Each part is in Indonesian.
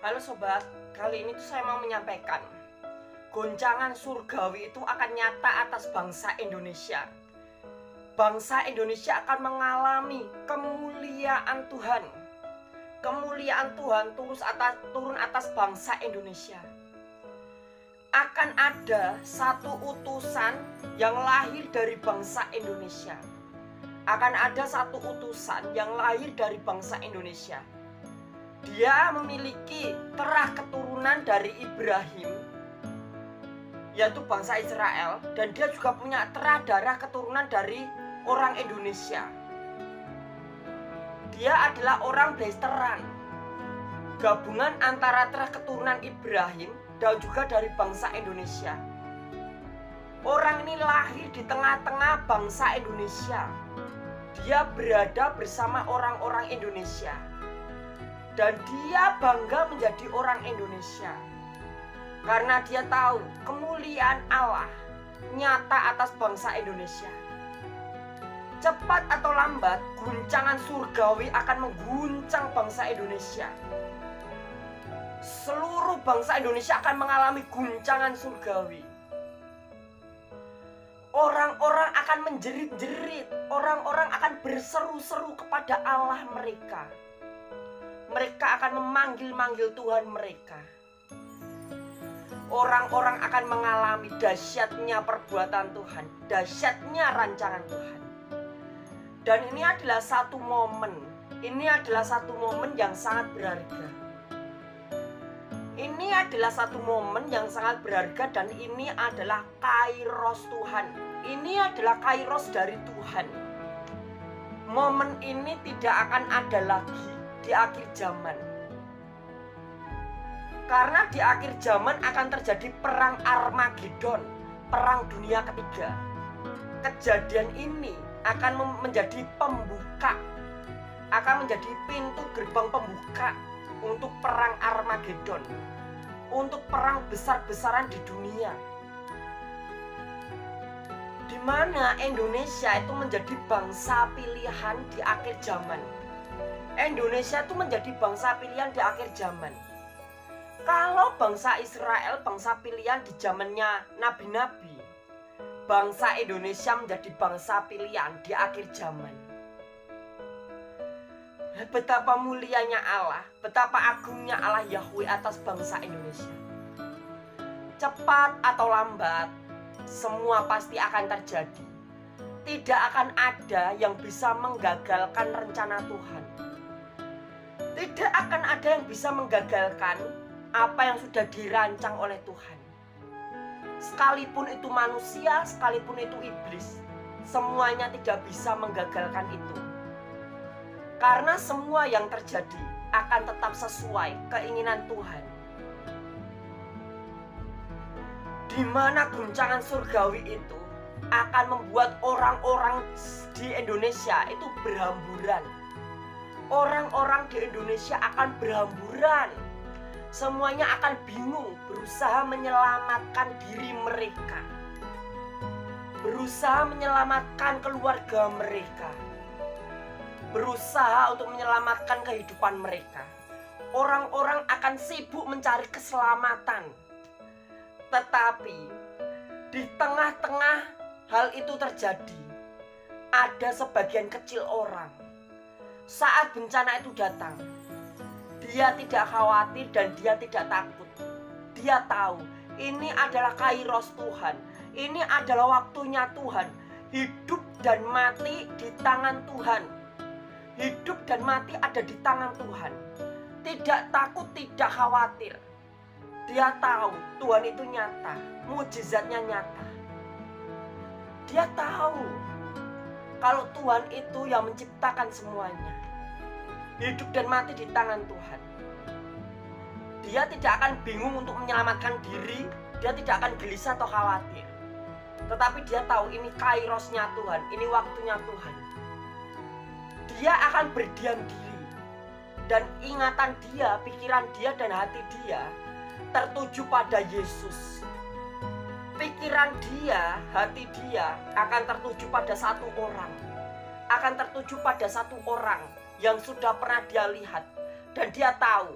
Halo sobat, kali ini tuh saya mau menyampaikan goncangan surgawi itu akan nyata atas bangsa Indonesia. Bangsa Indonesia akan mengalami kemuliaan Tuhan. Kemuliaan Tuhan turun atas bangsa Indonesia. Akan ada satu utusan yang lahir dari bangsa Indonesia. Akan ada satu utusan yang lahir dari bangsa Indonesia. Dia memiliki terah keturunan dari Ibrahim, yaitu bangsa Israel, dan dia juga punya terah darah keturunan dari orang Indonesia. Dia adalah orang Blasteran, gabungan antara terah keturunan Ibrahim dan juga dari bangsa Indonesia. Orang ini lahir di tengah-tengah bangsa Indonesia. Dia berada bersama orang-orang Indonesia. Dan dia bangga menjadi orang Indonesia karena dia tahu kemuliaan Allah nyata atas bangsa Indonesia. Cepat atau lambat, guncangan surgawi akan mengguncang bangsa Indonesia. Seluruh bangsa Indonesia akan mengalami guncangan surgawi. Orang-orang akan menjerit-jerit, orang-orang akan berseru-seru kepada Allah mereka. Mereka akan memanggil-manggil Tuhan mereka. Orang-orang akan mengalami dahsyatnya perbuatan Tuhan, dahsyatnya rancangan Tuhan. Dan ini adalah satu momen. Ini adalah satu momen yang sangat berharga. Ini adalah satu momen yang sangat berharga dan ini adalah kairos Tuhan. Ini adalah kairos dari Tuhan. Momen ini tidak akan ada lagi di akhir zaman. Karena di akhir zaman akan terjadi perang Armageddon, perang dunia ketiga. Kejadian ini akan menjadi pembuka, akan menjadi pintu gerbang pembuka untuk perang Armageddon, untuk perang besar-besaran di dunia. Di mana Indonesia itu menjadi bangsa pilihan di akhir zaman. Indonesia itu menjadi bangsa pilihan di akhir zaman. Kalau bangsa Israel bangsa pilihan di zamannya nabi-nabi, bangsa Indonesia menjadi bangsa pilihan di akhir zaman. Betapa mulianya Allah, betapa agungnya Allah Yahweh atas bangsa Indonesia. Cepat atau lambat, semua pasti akan terjadi. Tidak akan ada yang bisa menggagalkan rencana Tuhan. Tidak akan ada yang bisa menggagalkan apa yang sudah dirancang oleh Tuhan. Sekalipun itu manusia, sekalipun itu iblis, semuanya tidak bisa menggagalkan itu. Karena semua yang terjadi akan tetap sesuai keinginan Tuhan. Di mana guncangan surgawi itu akan membuat orang-orang di Indonesia itu berhamburan. Orang-orang di Indonesia akan berhamburan. Semuanya akan bingung, berusaha menyelamatkan diri mereka, berusaha menyelamatkan keluarga mereka, berusaha untuk menyelamatkan kehidupan mereka. Orang-orang akan sibuk mencari keselamatan. Tetapi di tengah-tengah hal itu terjadi, ada sebagian kecil orang. Saat bencana itu datang, dia tidak khawatir dan dia tidak takut. Dia tahu ini adalah kairos Tuhan. Ini adalah waktunya Tuhan. Hidup dan mati di tangan Tuhan. Hidup dan mati ada di tangan Tuhan. Tidak takut, tidak khawatir. Dia tahu Tuhan itu nyata, mukjizatnya nyata. Dia tahu kalau Tuhan itu yang menciptakan semuanya. Hidup dan mati di tangan Tuhan. Dia tidak akan bingung untuk menyelamatkan diri. Dia tidak akan gelisah atau khawatir. Tetapi dia tahu ini kairosnya Tuhan. Ini waktunya Tuhan. Dia akan berdiam diri. Dan ingatan dia, pikiran dia dan hati dia tertuju pada Yesus. Pikiran dia, hati dia akan tertuju pada satu orang. Akan tertuju pada satu orang yang sudah pernah dia lihat. Dan dia tahu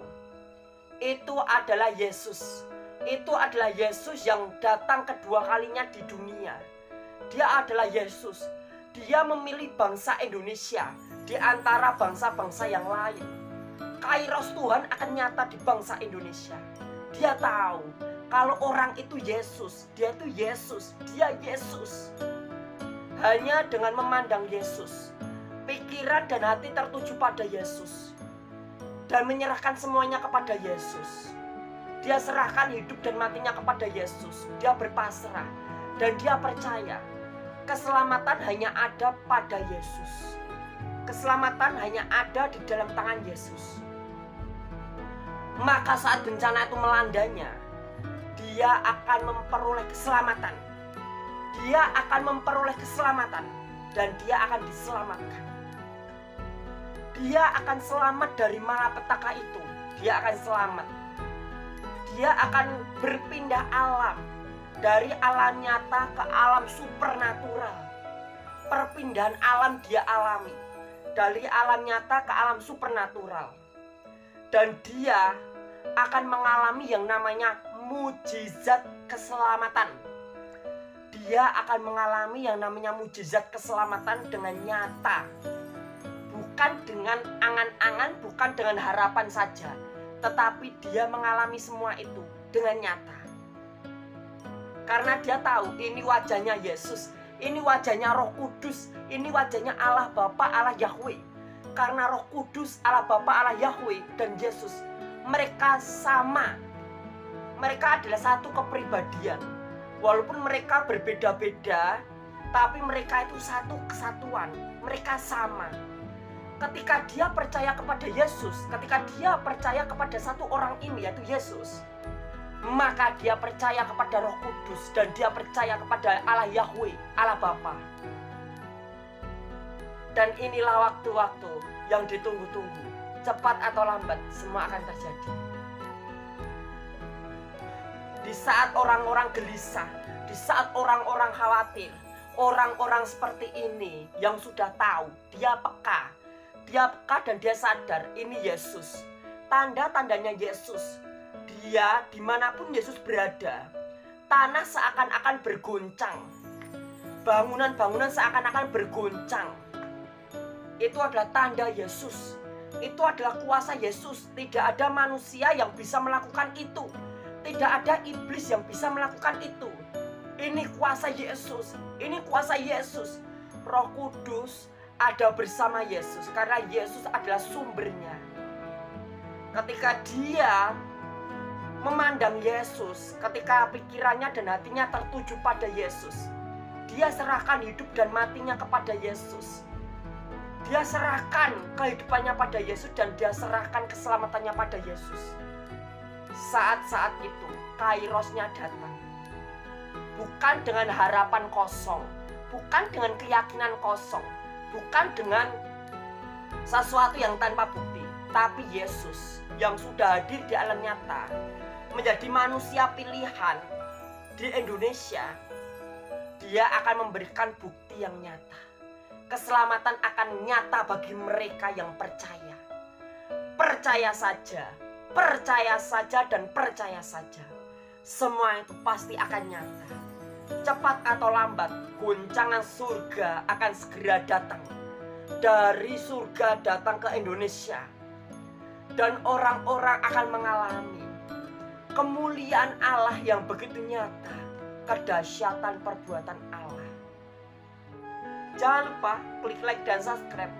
Itu adalah Yesus. Itu adalah Yesus yang datang kedua kalinya di dunia. Dia adalah Yesus. Dia memilih bangsa Indonesia di antara bangsa-bangsa yang lain. Kairos Tuhan akan nyata di bangsa Indonesia. Dia tahu kalau orang itu Yesus, dia itu Yesus, dia Yesus. Hanya dengan memandang Yesus, pikiran dan hati tertuju pada Yesus, dan menyerahkan semuanya kepada Yesus. Dia serahkan hidup dan matinya kepada Yesus. Dia berpasrah dan dia percaya keselamatan hanya ada pada Yesus. Keselamatan hanya ada di dalam tangan Yesus. Maka saat bencana itu melandanya, dia akan memperoleh keselamatan. Dia akan memperoleh keselamatan dan dia akan diselamatkan. Dia akan selamat dari malapetaka itu. Dia akan selamat. Dia akan berpindah alam dari alam nyata ke alam supernatural. Perpindahan alam dia alami dari alam nyata ke alam supernatural. Dan dia akan mengalami yang namanya mujizat keselamatan. Dia akan mengalami yang namanya mujizat keselamatan dengan nyata. Bukan dengan angan-angan, bukan dengan harapan saja, tetapi dia mengalami semua itu dengan nyata. Karena dia tahu ini wajahnya Yesus, ini wajahnya Roh Kudus, ini wajahnya Allah Bapa, Allah Yahweh. Karena Roh Kudus, Allah Bapa, Allah Yahweh dan Yesus, mereka sama. Mereka adalah satu kepribadian. Walaupun mereka berbeda-beda, tapi mereka itu satu kesatuan. Mereka sama. Ketika dia percaya kepada Yesus, ketika dia percaya kepada satu orang ini yaitu Yesus, maka dia percaya kepada Roh Kudus dan dia percaya kepada Allah Yahweh, Allah Bapa. Dan inilah waktu-waktu yang ditunggu-tunggu. Cepat atau lambat semua akan terjadi. Di saat orang-orang gelisah, di saat orang-orang khawatir, orang-orang seperti ini yang sudah tahu, dia peka dan dia sadar ini Yesus. Tanda-tandanya Yesus. Dia dimanapun Yesus berada, tanah seakan-akan bergoncang. Bangunan-bangunan seakan-akan bergoncang. Itu adalah tanda Yesus. Itu adalah kuasa Yesus. Tidak ada manusia yang bisa melakukan itu. Tidak ada iblis yang bisa melakukan itu. Ini kuasa Yesus. Ini kuasa Yesus. Roh Kudus ada bersama Yesus karena Yesus adalah sumbernya. Ketika dia memandang Yesus, ketika pikirannya dan hatinya tertuju pada Yesus, dia serahkan hidup dan matinya kepada Yesus. Dia serahkan kehidupannya pada Yesus dan dia serahkan keselamatannya pada Yesus. Saat-saat itu kairosnya datang. Bukan dengan harapan kosong, bukan dengan keyakinan kosong, bukan dengan sesuatu yang tanpa bukti, tapi Yesus yang sudah hadir di alam nyata menjadi manusia pilihan di Indonesia. Dia akan memberikan bukti yang nyata. Keselamatan akan nyata bagi mereka yang percaya. Percaya saja dan percaya saja. Semua itu pasti akan nyata. Cepat atau lambat, goncangan surga akan segera datang. Dari surga datang ke Indonesia. Dan orang-orang akan mengalami kemuliaan Allah yang begitu nyata. Kedahsyatan perbuatan Allah. Jangan lupa klik like dan subscribe